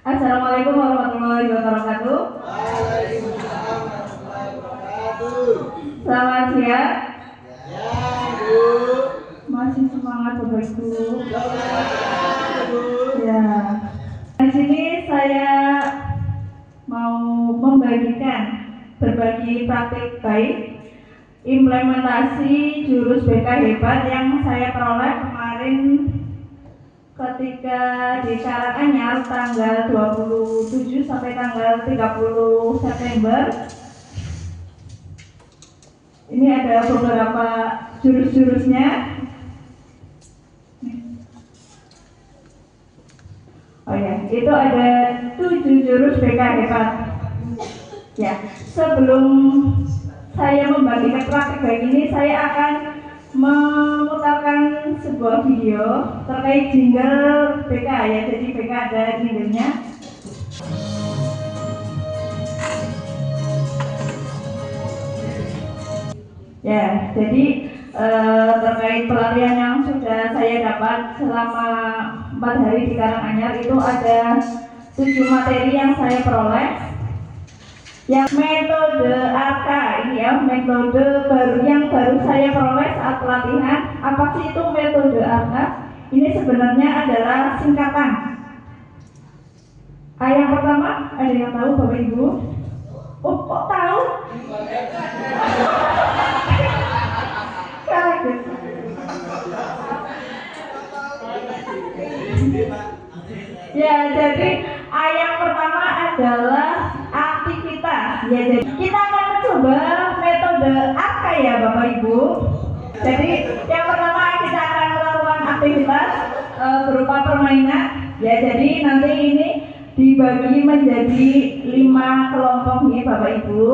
Assalamualaikum warahmatullahi wabarakatuh. Waalaikumsalam warahmatullahi wabarakatuh. Selamat siang. Ya, Bu. Masih semangat Bapak Ibu? Semangat, Bu. Ya. Di sini saya mau membagikan berbagi praktik baik implementasi jurus BK hebat yang saya peroleh kemarin ketika di Karanganyar tanggal 27 sampai tanggal 30 September. Ini ada beberapa jurus-jurusnya. Oh ya, itu ada 7 jurus BK hebat. Ya, sebelum saya membagikan praktik baik ini, saya akan memutarkan sebuah video terkait jingle BK ya. Jadi BK ada jinglenya. Ya, jadi terkait pelatihan yang sudah saya dapat selama 4 hari di Karanganyar, itu ada 7 materi yang saya peroleh. Yang metode AK ini ya, metode baru yang baru saya peroleh saat pelatihan. Apa sih itu metode AK? Ini sebenarnya adalah singkatan. Yang pertama, ada yang tahu Bapak Ibu? Oh, kok tahu? Kaget. Ya, jadi yang pertama adalah aktivitas. Ya, jadi kita akan mencoba metode AK ya Bapak Ibu. Jadi yang pertama kita akan melakukan aktivitas berupa permainan. Ya, jadi nanti ini dibagi menjadi 5 kelompok nih Bapak Ibu.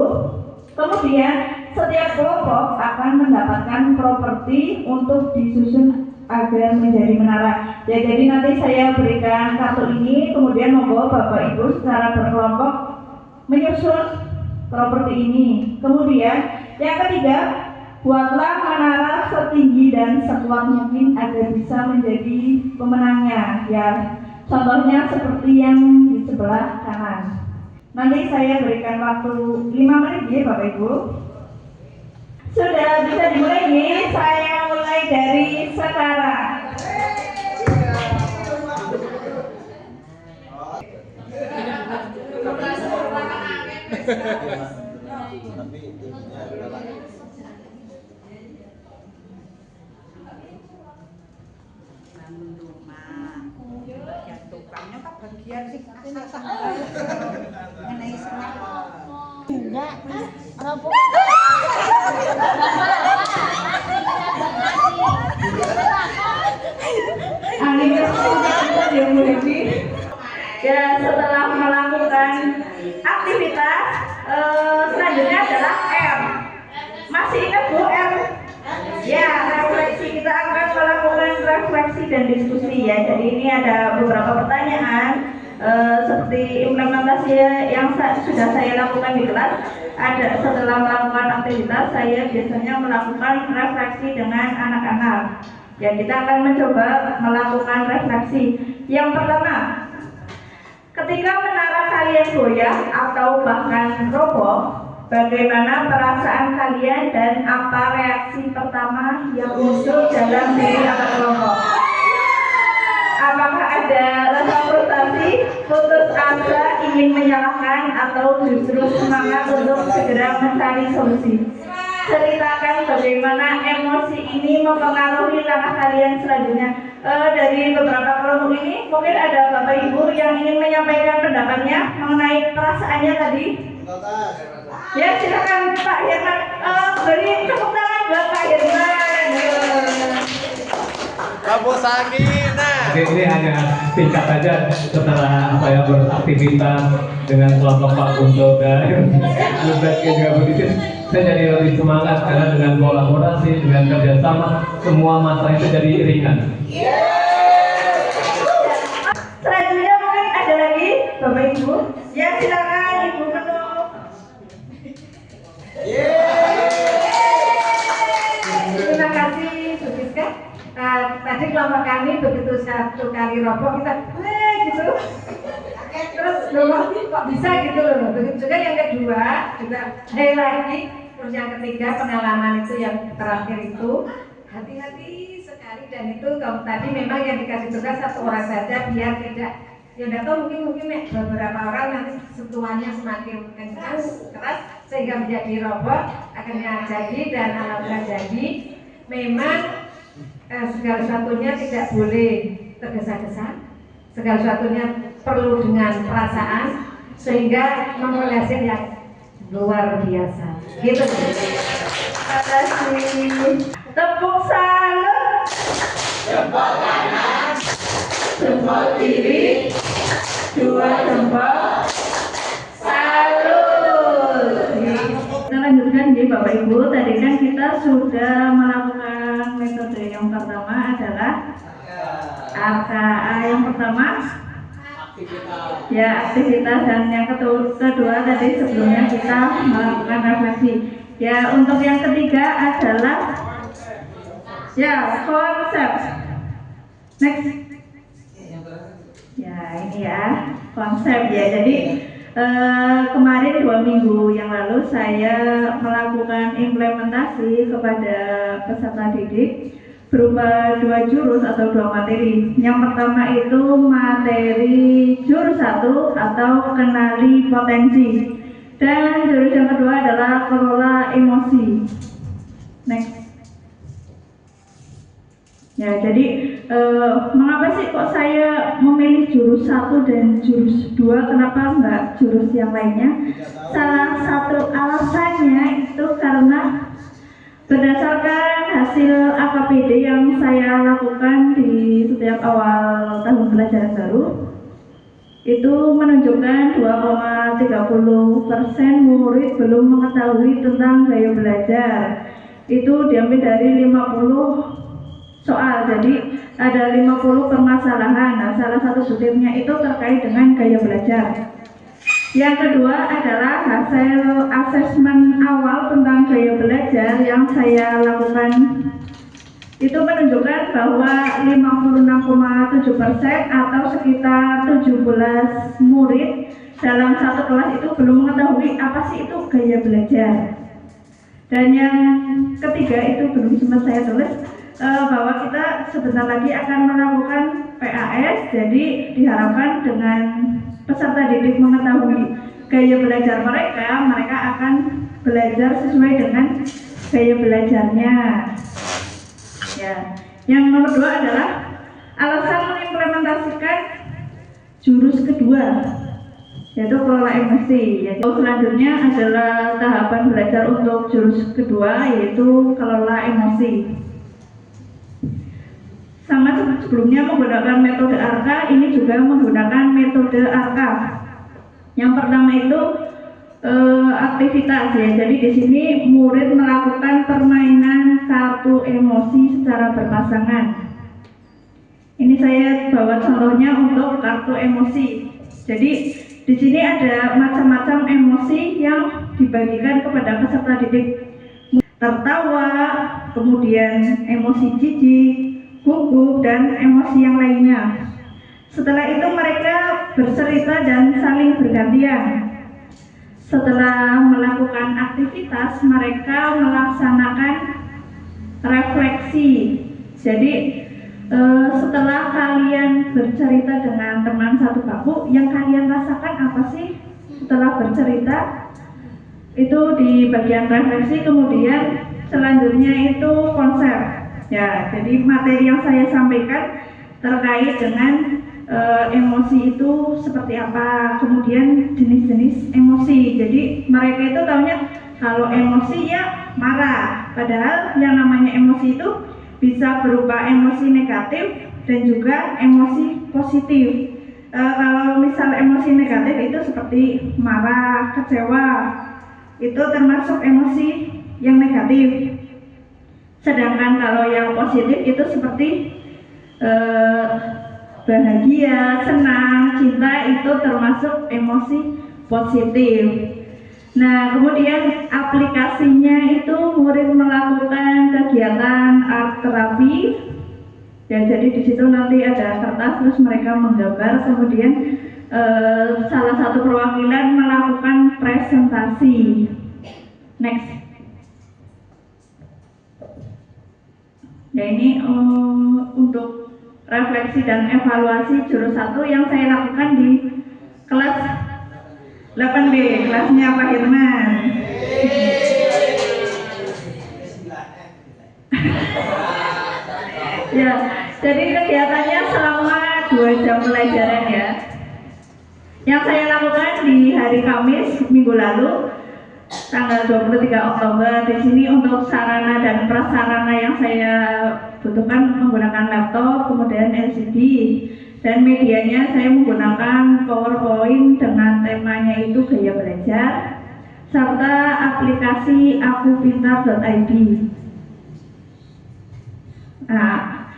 Kemudian setiap kelompok akan mendapatkan properti untuk disusun agar menjadi menara. Ya, jadi nanti saya berikan kartu ini, kemudian monggo Bapak Ibu secara berkelompok menyusun properti ini. Kemudian yang ketiga, buatlah menara setinggi dan sekuat mungkin agar bisa menjadi pemenangnya. Ya, contohnya seperti yang di sebelah kanan. Nanti saya berikan waktu 5 menit ya Bapak Ibu. Sudah bisa dimulai nih, saya mulai dari sekarang. Tukangnya tak bagian sih mengenai semangat enggak apa Ya, setelah melakukan aktivitas selanjutnya adalah R. Masih ingat Bu R? Ya, refleksi. Kita akan melakukan refleksi dan diskusi ya. Jadi ini ada beberapa pertanyaan seperti implementasi yang sudah saya lakukan di kelas. Ada setelah melakukan aktivitas, saya biasanya melakukan refleksi dengan anak-anak. Ya, kita akan mencoba melakukan refleksi. Yang pertama, ketika menara kalian goyah atau bahkan roboh, bagaimana perasaan kalian dan apa reaksi pertama yang muncul dalam diri anak kelompok? Apakah ada rasa frustasi, putus asa, ingin menyalahkan, atau justru semangat untuk segera mencari solusi? Ceritakan bagaimana emosi ini mempengaruhi langkah kalian selanjutnya. Dari beberapa kelompok ini, mungkin ada Bapak Ibu yang ingin menyampaikan pendapatnya mengenai perasaannya tadi. Ya, silakan Pak Herman. Beri tepuk tangan buat Pak Herman. Kamu Sakina. Ini hanya singkat saja setelah saya beraktivitas dengan kelompok Pak Kunto dan juga begitu. Saya jadi lebih semangat karena dengan kolaborasi, dengan kerjasama, semua masalah itu jadi ringan. Selanjutnya mungkin ada lagi Bapak Ibu. Ya, silakan Ibu Penuh. Terima kasih Bu Siska. Tadi kelompok kami begitu satu kali roboh kita gitu. loh kok bisa gitu loh. Begitu juga yang kedua juga lagi. Terus yang ketiga pengalaman itu yang terakhir itu hati-hati sekali, dan itu kalau tadi memang yang dikasih tugas satu orang saja biar tidak, ya udah tahu mungkin beberapa orang nanti sentuhannya semakin keras sehingga menjadi robot. Akhirnya jadi, dan alhamdulillah jadi. Memang segala sesuatunya tidak boleh tergesa-gesa, segala sesuatunya perlu dengan perasaan sehingga memperoleh hasil yang luar biasa. Gitu. Terima kasih. Tepuk salut. Jempol kanan, Jempol kiri, dua jempol. Salut. Kita lanjutkan nih Bapak Ibu. Tadi kan kita sudah melakukan metode yang pertama adalah AKA. Yang pertama ya aktivitas, dan yang kedua tadi sebelumnya kita melakukan refleksi. Ya, untuk yang ketiga adalah ya konsep. Next. Ya ini ya konsep ya. Jadi kemarin 2 minggu yang lalu saya melakukan implementasi kepada peserta didik berupa 2 jurus atau 2 materi. Yang pertama itu materi jurus 1 atau kenali potensi, dan jurus yang kedua adalah kelola emosi. Next. Ya, jadi mengapa sih kok saya memilih jurus 1 dan jurus 2, kenapa enggak jurus yang lainnya? Salah satu alasannya itu karena berdasarkan hasil AKPD yang saya lakukan di setiap awal tahun pelajaran baru, itu menunjukkan 2,30% murid belum mengetahui tentang gaya belajar. Itu diambil dari 50 soal, jadi ada 50 permasalahan. Nah, salah satu butirnya itu terkait dengan gaya belajar. Yang kedua adalah hasil asesmen awal tentang gaya belajar yang saya lakukan. Itu menunjukkan bahwa 56,7% atau sekitar 17 murid dalam satu kelas itu belum mengetahui apa sih itu gaya belajar. Dan yang ketiga itu belum sempat saya tulis, bahwa kita sebentar lagi akan melakukan PAS. Jadi diharapkan dengan peserta didik mengetahui gaya belajar mereka, mereka akan belajar sesuai dengan gaya belajarnya. Ya, yang nomor 2 adalah alasan mengimplementasikan jurus kedua, yaitu kelola emosi. Selanjutnya adalah tahapan belajar untuk jurus kedua, yaitu kelola emosi. Sama seperti sebelumnya menggunakan metode ARKA, ini juga menggunakan metode ARKA. Yang pertama itu aktivitas ya. Jadi di sini murid melakukan permainan kartu emosi secara berpasangan. Ini saya bawa contohnya untuk kartu emosi. Jadi di sini ada macam-macam emosi yang dibagikan kepada peserta didik. Tertawa, kemudian emosi jijik, gugup, dan emosi yang lainnya. Setelah itu mereka bercerita dan saling bergantian. Setelah melakukan aktivitas, mereka melaksanakan refleksi. Jadi setelah kalian bercerita dengan teman satu bangku, yang kalian rasakan apa sih setelah bercerita? Itu di bagian refleksi. Kemudian selanjutnya itu konsep. Ya, jadi materi yang saya sampaikan terkait dengan emosi itu seperti apa, kemudian jenis-jenis emosi. Jadi mereka itu taunya kalau emosi ya marah, padahal yang namanya emosi itu bisa berupa emosi negatif dan juga emosi positif. Kalau misal emosi negatif itu seperti marah, kecewa, itu termasuk emosi yang negatif. Sedangkan kalau yang positif itu seperti bahagia, senang, cinta, itu termasuk emosi positif. Nah, kemudian aplikasinya itu murid melakukan kegiatan art terapi. Ya, jadi di situ nanti ada kertas, terus mereka menggambar, kemudian salah satu perwakilan melakukan presentasi. Next. Ya ini untuk refleksi dan evaluasi jurus 1 yang saya lakukan di kelas 8B, kelasnya Pak Hirman. Ya, jadi kegiatannya selama 2 jam pelajaran ya. Yang saya lakukan di hari Kamis minggu lalu, tanggal 23 Oktober. Di sini untuk sarana dan prasarana yang saya butuhkan menggunakan laptop, kemudian LCD, dan medianya saya menggunakan PowerPoint dengan temanya itu gaya belajar, serta aplikasi akupintar.id. Nah,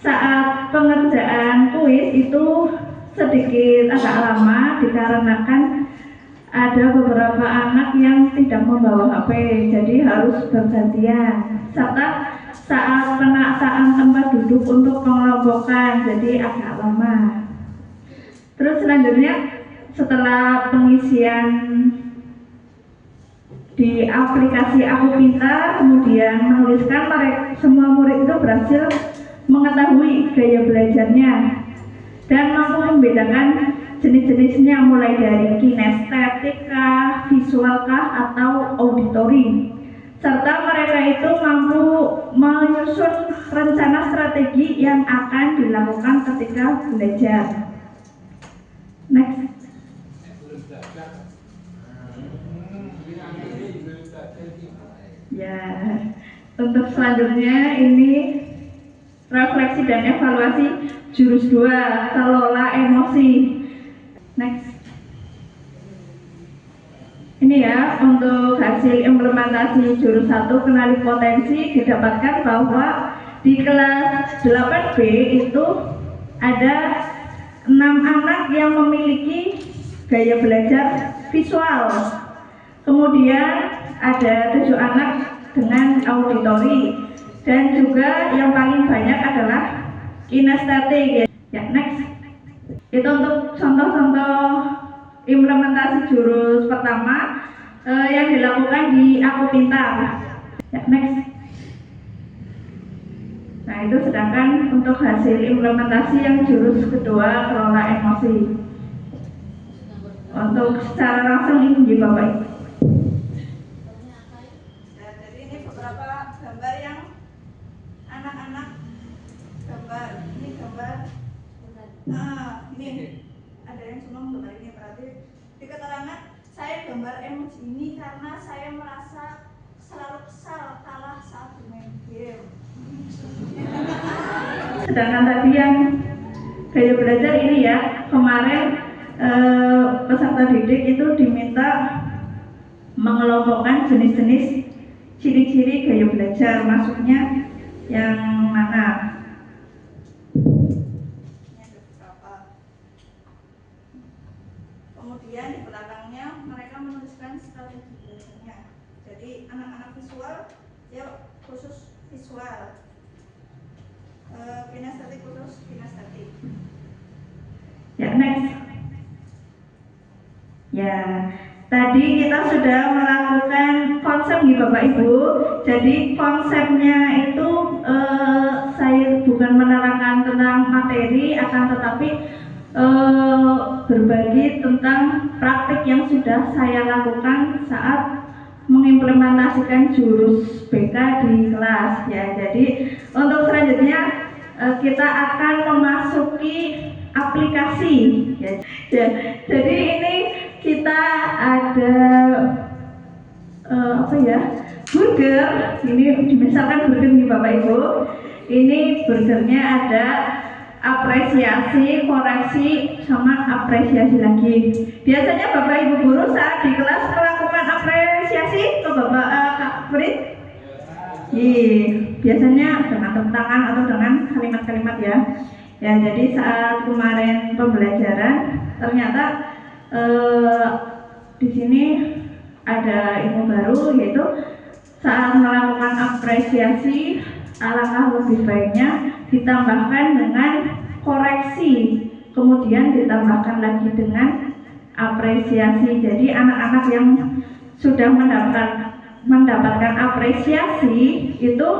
saat pengerjaan kuis itu sedikit agak lama dikarenakan ada beberapa anak yang tidak membawa HP, jadi harus bergantian. Serta saat penataan tempat duduk untuk pengelompokan, jadi agak lama. Terus selanjutnya setelah pengisian di aplikasi Aku Pintar, kemudian menuliskan, semua murid itu berhasil mengetahui gaya belajarnya dan mampu membedakan jenis-jenisnya mulai dari kinestetika, visualkah, atau auditori. Serta mereka itu mampu menyusun rencana strategi yang akan dilakukan ketika belajar. Next. Ya, untuk selanjutnya ini refleksi dan evaluasi jurus 2, kelola emosi. Next. Ini ya, untuk hasil implementasi jurus 1 kenali potensi didapatkan bahwa di kelas 8B itu ada 6 anak yang memiliki gaya belajar visual. Kemudian ada 7 anak dengan auditori, dan juga yang paling banyak adalah kinestetik. Ya, next. Itu untuk contoh-contoh implementasi jurus pertama yang dilakukan di Aku Pintar. Ya, next. Nah, itu sedangkan untuk hasil implementasi yang jurus kedua, kelola emosi. Untuk secara langsung ini di Bapak Ibu. Ya, jadi ini beberapa gambar yang anak-anak gambar. Ini gambar. Ini ada yang cuma gambar ini, berarti di keterangan saya gambar emoji ini karena saya merasa selalu kesal kalah saat bermain game. Sedangkan tadi yang gaya belajar ini ya, kemarin peserta didik itu diminta mengelompokkan jenis-jenis ciri-ciri gaya belajar, maksudnya yang mana. Kemudian di belakangnya mereka menuliskan strategi belajarnya. Jadi anak-anak visual ya khusus visual, kinestetik khusus kinestetik. Ya, next. Ya, tadi kita sudah melakukan konsep nih Bapak Ibu. Jadi konsepnya itu saya bukan menerangkan tentang materi, akan tetapi berbagi tentang praktik yang sudah saya lakukan saat mengimplementasikan jurus BK di kelas ya. Jadi untuk selanjutnya kita akan memasuki aplikasi ya. Jadi ini kita ada burger. Ini misalkan burger nih Bapak Ibu. Ini burgernya ada apresiasi, koreksi, sama apresiasi lagi. Biasanya Bapak Ibu guru saat di kelas melakukan apresiasi ke Bapak Kak Frit. Biasanya dengan tepuk tangan atau dengan kalimat-kalimat ya. Ya, jadi saat kemarin pembelajaran ternyata di sini ada ilmu baru, yaitu saat melakukan apresiasi alangkah lebih baiknya ditambahkan dengan koreksi kemudian ditambahkan lagi dengan apresiasi. Jadi anak-anak yang sudah mendapatkan apresiasi itu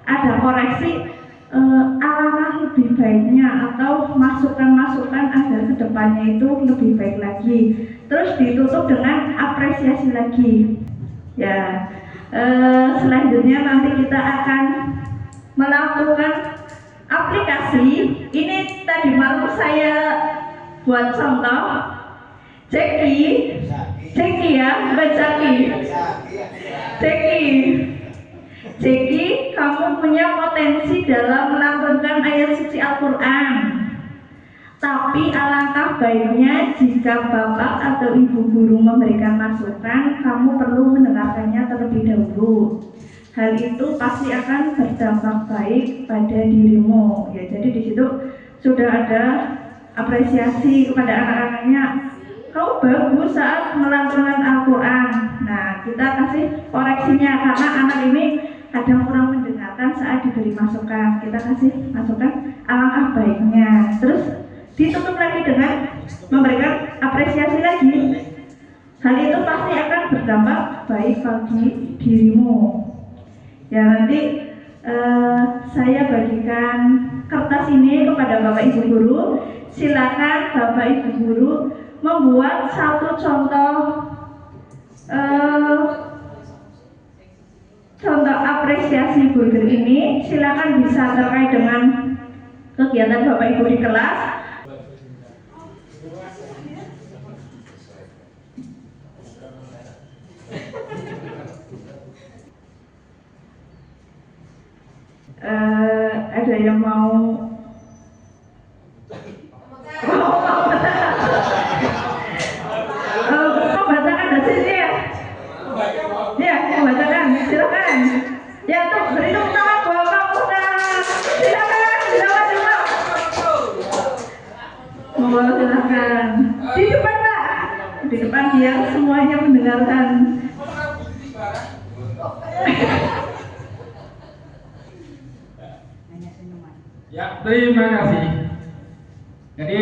ada koreksi alangkah lebih baiknya atau masukan-masukan agar kedepannya itu lebih baik lagi. Terus ditutup dengan apresiasi lagi. Ya, selanjutnya nanti kita akan melakukan aplikasi. Ini tadi malam saya buat contoh. Ceki ya, bukan Caki. Ceki, kamu punya potensi dalam melantunkan ayat suci Al-Quran. Tapi alangkah baiknya jika bapak atau ibu guru memberikan masukan, kamu perlu mendengarkannya terlebih dahulu. Hal itu pasti akan berdampak baik pada dirimu. Ya, jadi di situ sudah ada apresiasi kepada anak-anaknya. Kau bagus saat melantunkan Al-Quran. Nah, kita kasih koreksinya karena anak ini kadang kurang mendengarkan saat diberi masukan. Kita kasih masukan alangkah baiknya. Terus ditutup lagi dengan memberikan apresiasi lagi. Hal itu pasti akan berdampak baik bagi dirimu. Ya, nanti saya bagikan kertas ini kepada Bapak Ibu Guru. Silakan Bapak Ibu Guru membuat satu contoh apresiasi burger ini. Silakan bisa terkait dengan kegiatan Bapak Ibu di kelas. Ada yang mau membacakan hasilnya ya? Ya, membacakan, silakan. Ya, tuh beri tepuk tangan buat kamu. Silakan. Silakan. Di depan Pak, di depan biar semuanya mendengarkan. Ya, terima kasih. Jadi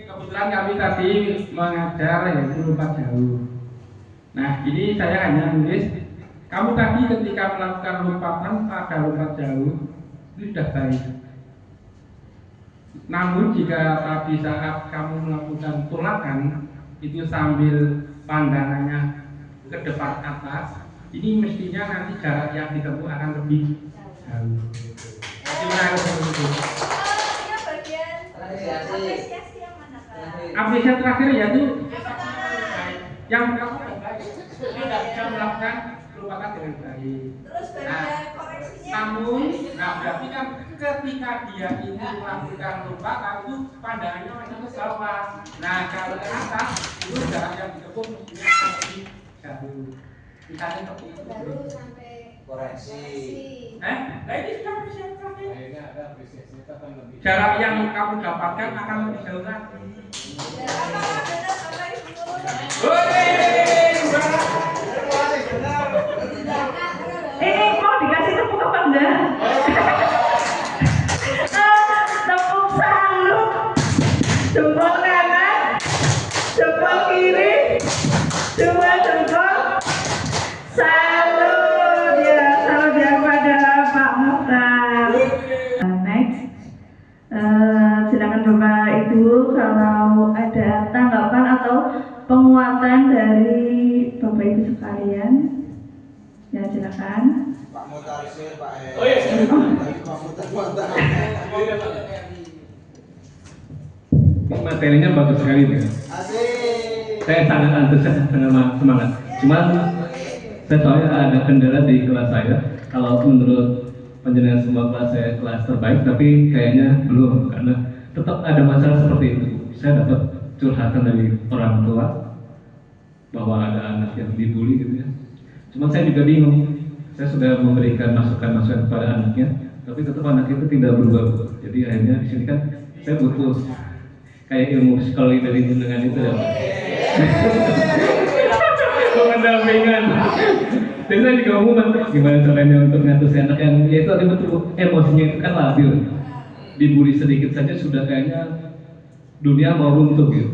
kebetulan kami tadi mengajar yaitu lompat jauh. Nah, ini saya hanya nulis, kamu tadi ketika melakukan lompatan pada lompat jauh itu sudah baik. Namun jika tadi saat kamu melakukan tolakan itu sambil pandangannya ke depan atas, ini mestinya nanti jarak yang ditempuh akan lebih jauh. Apresiasi yang mana, Kak? Apresiasi terakhir yaitu yang pertama baik, tidak bisa melakukan lompatan dengan baik. Terus bagian koreksinya. Namun, berarti kan ketika dia ini melakukan lompatan itu pandangannya masih ke bawah. Nah, kalau ke atas itu jarak yang ditempuh mestinya lebih jauh. Misalnya seperti itu. Baru sampai koreksi. Nah ini sudah apresiasi terakhir. Akhirnya ada apresiasi itu akan lebih. Jarak yang kamu dapatkan akan lebih jauh lagi. Ini mau dikasih tepuk apa enggak? Tepuk salut, jempol kanan, jempol kiri, dua jempol, salut ya, salut ya pada Pak Mukhtar. Next, silakan Bapak Ibu kalau ada tanggapan atau penguatan dari Bapak Ibu sekalian. Ya, silakan. Pak Mutarsir, Pak Oh iya. Pak Mutar. Ini materinya bagus sekali nih. Asik. Saya sangat antusias, sangat semangat. Cuman saya soalnya ada kendala di kelas saya. Kalau menurut penjelasan semua kelas saya kelas terbaik, tapi kayaknya belum karena tetap ada masalah seperti itu. Saya dapat curhatan dari orang tua bahwa ada anak yang dibully gitu ya. Cuman saya juga bingung. Saya sudah memberikan masukan-masukan kepada anaknya, tapi tetap anak itu tidak berubah. Jadi akhirnya di sini kan saya butuh kayak ilmu psikologi dari jenengan itu ya. Pendampingan. Dan saya juga ngomong gimana caranya untuk ngatur si anak yang ya itu ada betul emosinya itu kan labil. Dibully sedikit saja sudah kayaknya dunia mau runtuh gitu.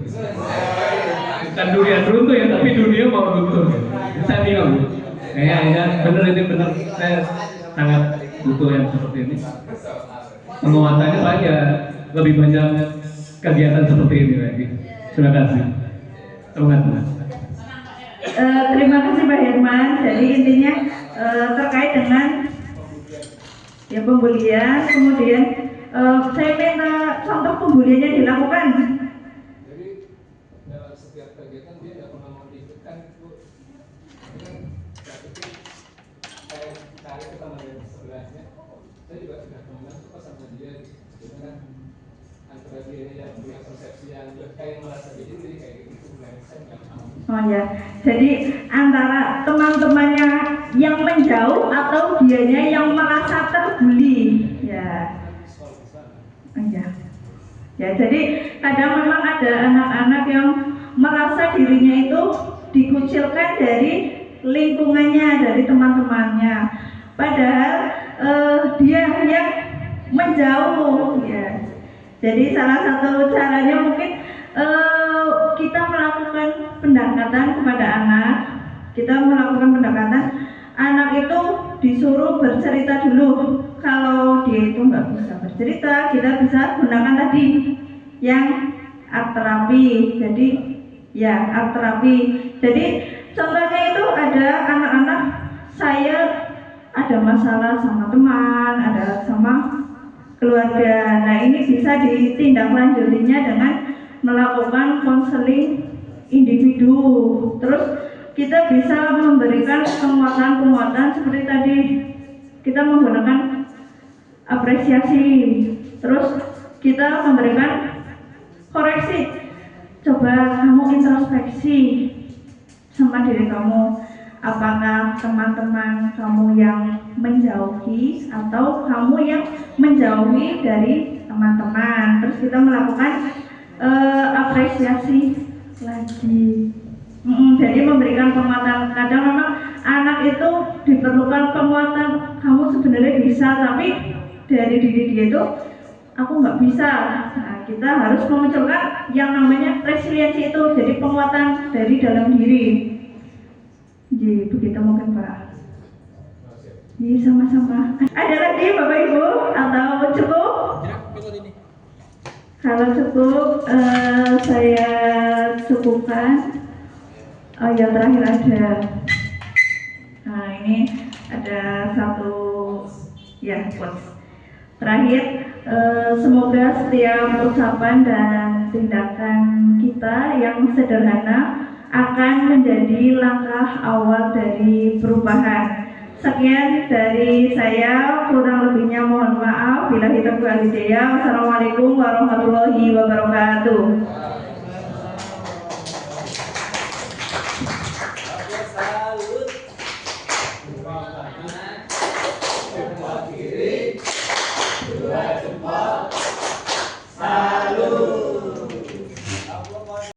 Bukan dunia runtuh ya, tapi dunia mau runtuh gitu. Saya bingung. Kayaknya benar ini benar, saya sangat butuh yang seperti ini. Penguatannya paling ya lebih banyak kegiatan seperti ini lagi. Terima kasih. Teman-teman. Terima kasih Pak Herman. Jadi intinya terkait dengan ya pembulian, kemudian saya minta contoh pembuliannya dilakukan. Jadi dalam setiap kegiatan dia tidak pernah mengikutkan itu. Saya cari ke teman yang sebelahnya, saya juga sudah teman suka sama dia, gitu kan. Antara dia yang punya persepsi yang kayak merasa diri kayak gitu, saya nggak tahu. Oh ya, jadi antara teman-temannya yang menjauh atau dianya yang merasa terbuli, ya. Oh ya, ya jadi kadang memang ada anak-anak yang merasa dirinya itu dikucilkan dari lingkungannya, dari teman-temannya. Padahal dia yang menjauh, ya. Jadi salah satu caranya mungkin kita melakukan pendekatan kepada anak. Kita melakukan pendekatan, anak itu disuruh bercerita dulu. Kalau dia itu nggak bisa bercerita, kita bisa gunakan tadi yang art terapi. Jadi ya art terapi. Jadi contohnya itu ada anak-anak, saya ada masalah sama teman, ada sama keluarga. Nah ini bisa ditindaklanjutinya dengan melakukan konseling individu. Terus kita bisa memberikan penguatan-penguatan seperti tadi kita menggunakan apresiasi. Terus kita memberikan koreksi. Coba kamu introspeksi sama diri kamu. Apakah teman-teman kamu yang menjauhi atau kamu yang menjauhi dari teman-teman. Terus kita melakukan apresiasi lagi. Jadi memberikan penguatan. Kadang memang anak itu diperlukan penguatan. Kamu sebenarnya bisa, tapi dari diri dia itu aku nggak bisa. Nah, kita harus memunculkan yang namanya resiliensi itu. Jadi penguatan dari dalam diri. Jadi begitu mungkin Pak. Jadi sama-sama. Ada lagi Bapak Ibu atau cukup? Kalau cukup saya cukupkan. Oh yang terakhir ada. Nah ini ada satu ya quotes. Terakhir semoga setiap ucapan dan tindakan kita yang sederhana akan menjadi langkah awal dari perubahan. Sekian dari saya, kurang lebihnya mohon maaf. Billahi taufiq wal hidayah. Wassalamualaikum warahmatullahi wabarakatuh.